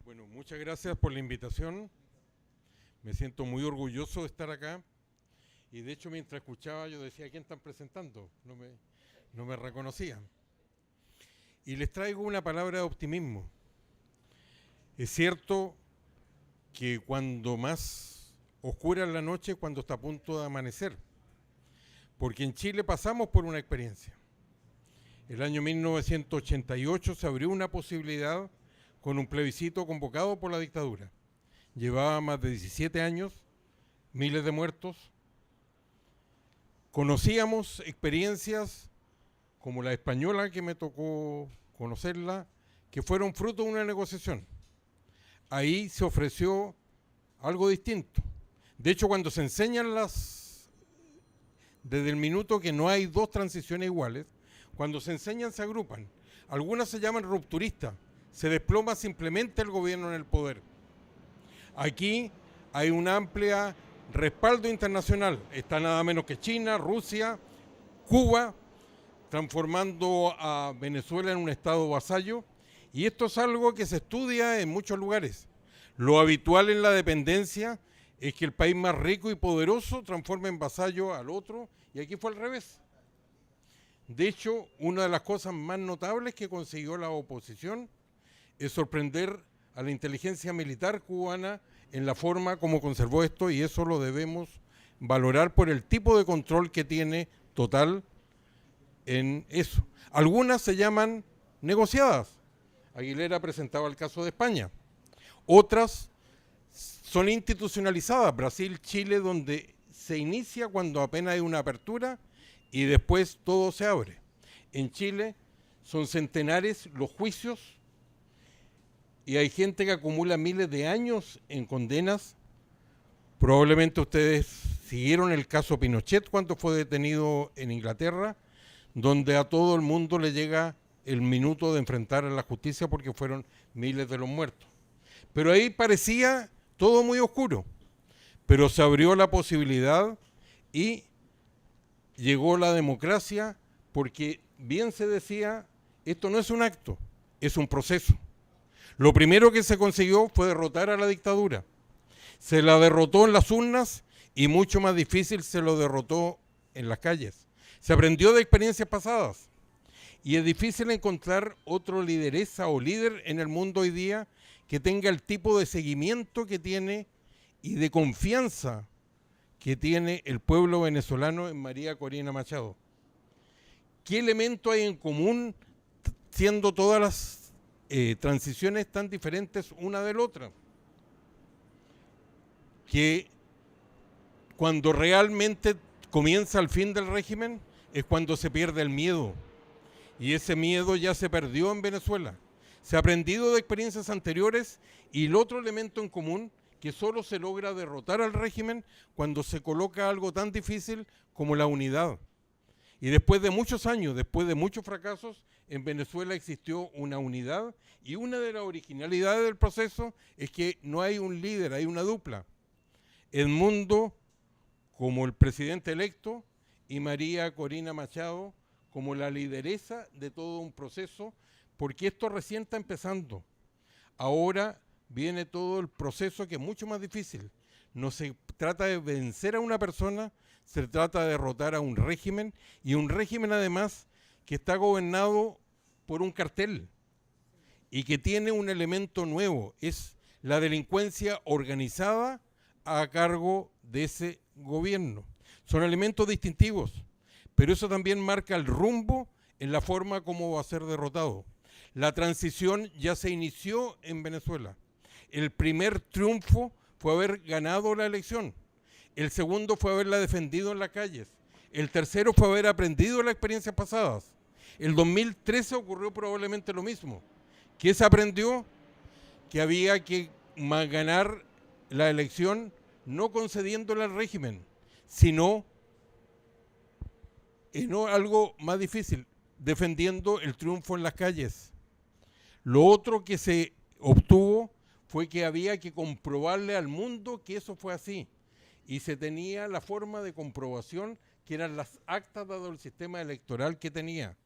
Bueno, muchas gracias por la invitación. Me siento muy orgulloso de estar acá. Y de hecho, mientras escuchaba, yo decía, ¿a quién están presentando? No me reconocían. Y les traigo una palabra de optimismo. Es cierto que cuando más oscura es la noche es cuando está a punto de amanecer. Porque en Chile pasamos por una experiencia. El año 1988 se abrió una posibilidad con un plebiscito convocado por la dictadura. Llevaba más de 17 años, miles de muertos. Conocíamos experiencias como la española, que me tocó conocerla, que fueron fruto de una negociación. Ahí se ofreció algo distinto. De hecho, cuando se enseñan desde el minuto que no hay dos transiciones iguales, cuando se enseñan se agrupan. Algunas se llaman rupturistas, se desploma simplemente el gobierno en el poder. Aquí hay un amplio respaldo internacional. Está nada menos que China, Rusia, Cuba, transformando a Venezuela en un estado vasallo. Y esto es algo que se estudia en muchos lugares. Lo habitual en la dependencia es que el país más rico y poderoso transforme en vasallo al otro, y aquí fue al revés. De hecho, una de las cosas más notables que consiguió la oposición es sorprender a la inteligencia militar cubana en la forma como conservó esto, y eso lo debemos valorar por el tipo de control que tiene total en eso. Algunas se llaman negociadas. Aguilera presentaba el caso de España. Otras son institucionalizadas. Brasil, Chile, donde se inicia cuando apenas hay una apertura y después todo se abre. En Chile son centenares los juicios y hay gente que acumula miles de años en condenas. Probablemente ustedes siguieron el caso Pinochet cuando fue detenido en Inglaterra, donde a todo el mundo le llega el minuto de enfrentar a la justicia porque fueron miles de los muertos. Pero ahí parecía todo muy oscuro, pero se abrió la posibilidad y llegó la democracia, porque bien se decía, esto no es un acto, es un proceso. Lo primero que se consiguió fue derrotar a la dictadura. Se la derrotó en las urnas y mucho más difícil se lo derrotó en las calles. Se aprendió de experiencias pasadas y es difícil encontrar otro lideresa o líder en el mundo hoy día que tenga el tipo de seguimiento que tiene y de confianza que tiene el pueblo venezolano en María Corina Machado. ¿Qué elemento hay en común siendo todas las transiciones tan diferentes una de la otra? Que cuando realmente comienza el fin del régimen es cuando se pierde el miedo. Y ese miedo ya se perdió en Venezuela. Se ha aprendido de experiencias anteriores, y el otro elemento en común, que solo se logra derrotar al régimen cuando se coloca algo tan difícil como la unidad. Y después de muchos años, después de muchos fracasos, en Venezuela existió una unidad, y una de las originalidades del proceso es que no hay un líder, hay una dupla. Edmundo como el presidente electo y María Corina Machado como la lideresa de todo un proceso, porque esto recién está empezando. Ahora viene todo el proceso, que es mucho más difícil. No se trata de vencer a una persona, se trata de derrotar a un régimen, y un régimen además que está gobernado por un cartel y que tiene un elemento nuevo, es la delincuencia organizada a cargo de ese gobierno. Son elementos distintivos, pero eso también marca el rumbo en la forma como va a ser derrotado. La transición ya se inició en Venezuela. El primer triunfo fue haber ganado la elección. El segundo fue haberla defendido en las calles. El tercero fue haber aprendido las experiencias pasadas. El 2013 ocurrió probablemente lo mismo. ¿Qué se aprendió? Que había que ganar la elección no concediéndole al régimen, sino en algo más difícil, defendiendo el triunfo en las calles. Lo otro que se obtuvo fue que había que comprobarle al mundo que eso fue así, y se tenía la forma de comprobación, que eran las actas dado el sistema electoral que tenía.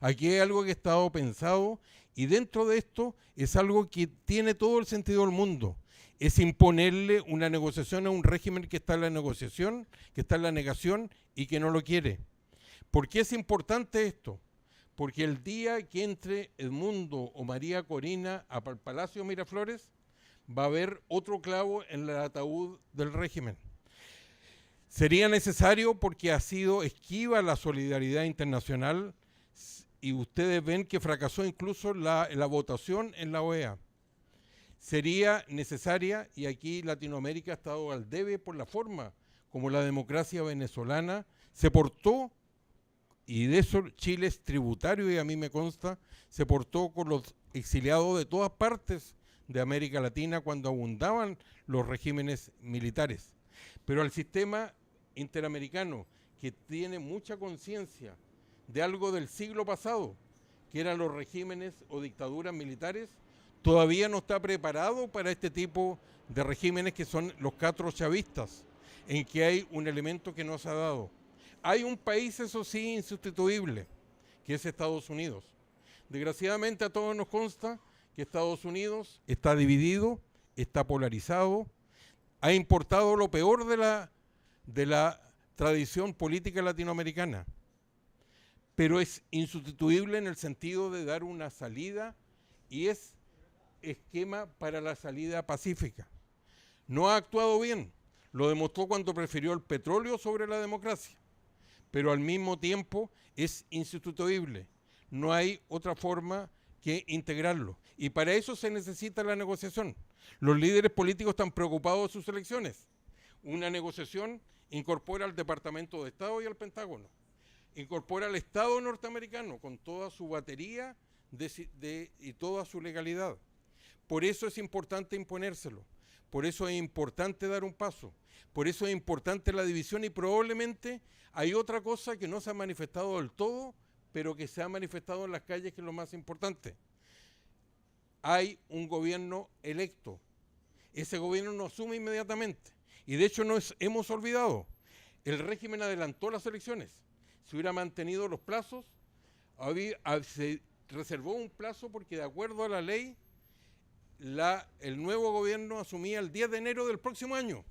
Aquí hay algo que ha estado pensado Y dentro de esto es algo que tiene todo el sentido del mundo. Es imponerle una negociación a un régimen que está en la negociación, que está en la negación y que no lo quiere. ¿Por qué es importante esto? Porque el día que entre Edmundo o María Corina al Palacio Miraflores, va a haber otro clavo en el ataúd del régimen. Sería necesario porque ha sido esquiva la solidaridad internacional y ustedes ven que fracasó incluso la votación en la OEA. Sería necesaria, y aquí Latinoamérica ha estado al debe por la forma como la democracia venezolana se portó, y de eso Chile es tributario y a mí me consta, se portó con los exiliados de todas partes de América Latina cuando abundaban los regímenes militares. Pero al sistema interamericano, que tiene mucha conciencia de algo del siglo pasado, que eran los regímenes o dictaduras militares, todavía no está preparado para este tipo de regímenes que son los catrochavistas, en que hay un elemento que no se ha dado. Hay un país, eso sí, insustituible, que es Estados Unidos. Desgraciadamente a todos nos consta que Estados Unidos está dividido, está polarizado, ha importado lo peor de la tradición política latinoamericana, pero es insustituible en el sentido de dar una salida y es esquema para la salida pacífica. No ha actuado bien, lo demostró cuando prefirió el petróleo sobre la democracia, pero al mismo tiempo es insustituible. No hay otra forma que integrarlo. Y para eso se necesita la negociación. Los líderes políticos están preocupados de sus elecciones. Una negociación incorpora al Departamento de Estado y al Pentágono. Incorpora al Estado norteamericano con toda su batería y toda su legalidad. Por eso es importante imponérselo. Por eso es importante dar un paso. Por eso es importante la división y probablemente hay otra cosa que no se ha manifestado del todo, pero que se ha manifestado en las calles, que es lo más importante. Hay un gobierno electo. Ese gobierno no asume inmediatamente. Y de hecho nos hemos olvidado. El régimen adelantó las elecciones. Si hubiera mantenido los plazos, se reservó un plazo porque de acuerdo a la ley, el nuevo gobierno asumía el 10 de enero del próximo año.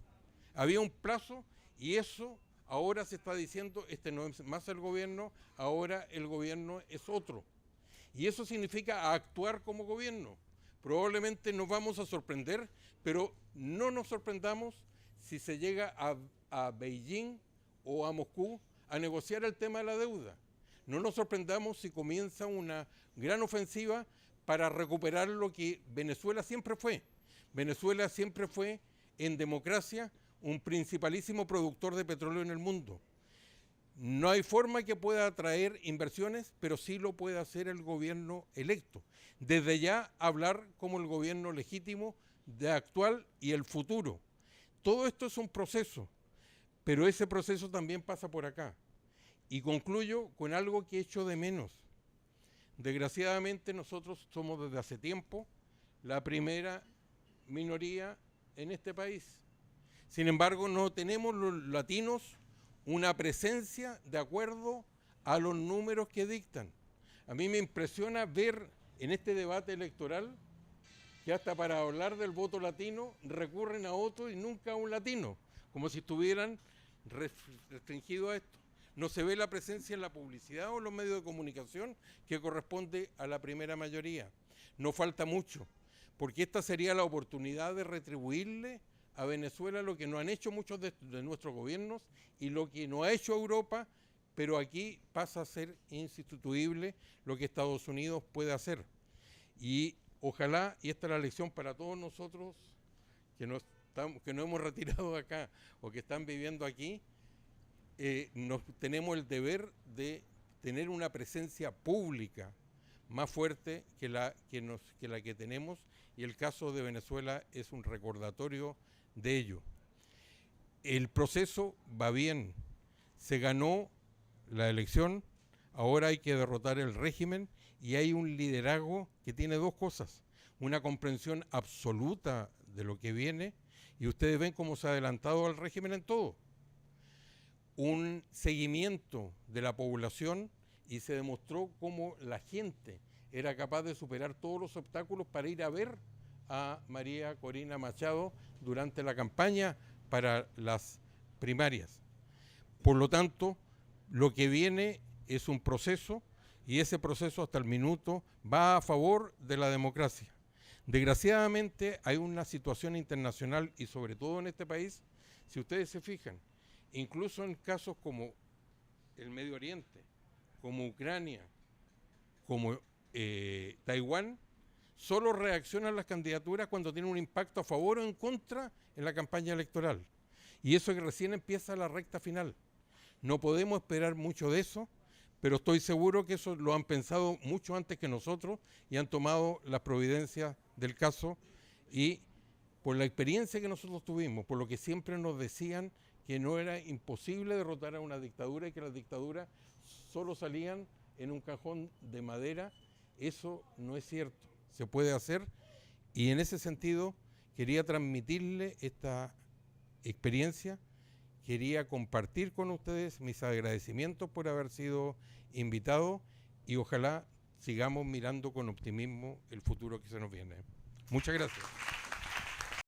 Había un plazo y eso ahora se está diciendo, este no es más el gobierno, ahora el gobierno es otro. Y eso significa actuar como gobierno. Probablemente nos vamos a sorprender, pero no nos sorprendamos si se llega a Beijing o a Moscú a negociar el tema de la deuda. No nos sorprendamos si comienza una gran ofensiva para recuperar lo que Venezuela siempre fue. Venezuela siempre fue, en democracia, un principalísimo productor de petróleo en el mundo. No hay forma que pueda atraer inversiones, pero sí lo puede hacer el gobierno electo. Desde ya hablar como el gobierno legítimo de actual y el futuro. Todo esto es un proceso, pero ese proceso también pasa por acá. Y concluyo con algo que echo de menos. Desgraciadamente nosotros somos desde hace tiempo la primera minoría en este país. Sin embargo, no tenemos los latinos una presencia de acuerdo a los números que dictan. A mí me impresiona ver en este debate electoral que hasta para hablar del voto latino recurren a otro y nunca a un latino, como si estuvieran restringidos a esto. No se ve la presencia en la publicidad o en los medios de comunicación que corresponde a la primera mayoría. No falta mucho, porque esta sería la oportunidad de retribuirle a Venezuela lo que no han hecho muchos de nuestros gobiernos y lo que no ha hecho Europa, pero aquí pasa a ser insustituible lo que Estados Unidos puede hacer. Y ojalá, y esta es la lección para todos nosotros que nos hemos retirado de acá o que están viviendo aquí, tenemos el deber de tener una presencia pública más fuerte que la que tenemos, y el caso de Venezuela es un recordatorio de ello. El proceso va bien, se ganó la elección, ahora hay que derrotar el régimen y hay un liderazgo que tiene dos cosas: una comprensión absoluta de lo que viene, y ustedes ven cómo se ha adelantado al régimen en todo. Un seguimiento de la población, y se demostró cómo la gente era capaz de superar todos los obstáculos para ir a ver a María Corina Machado durante la campaña para las primarias. Por lo tanto, lo que viene es un proceso, y ese proceso hasta el minuto va a favor de la democracia. Desgraciadamente hay una situación internacional, y sobre todo en este país, si ustedes se fijan, incluso en casos como el Medio Oriente, como Ucrania, como Taiwán, solo reaccionan las candidaturas cuando tienen un impacto a favor o en contra en la campaña electoral. Y eso que recién empieza la recta final. No podemos esperar mucho de eso, pero estoy seguro que eso lo han pensado mucho antes que nosotros y han tomado las providencias del caso, y por la experiencia que nosotros tuvimos, por lo que siempre nos decían que no era imposible derrotar a una dictadura y que las dictaduras solo salían en un cajón de madera, eso no es cierto, se puede hacer, y en ese sentido quería transmitirle esta experiencia. Quería compartir con ustedes mis agradecimientos por haber sido invitado, y ojalá sigamos mirando con optimismo el futuro que se nos viene. Muchas gracias.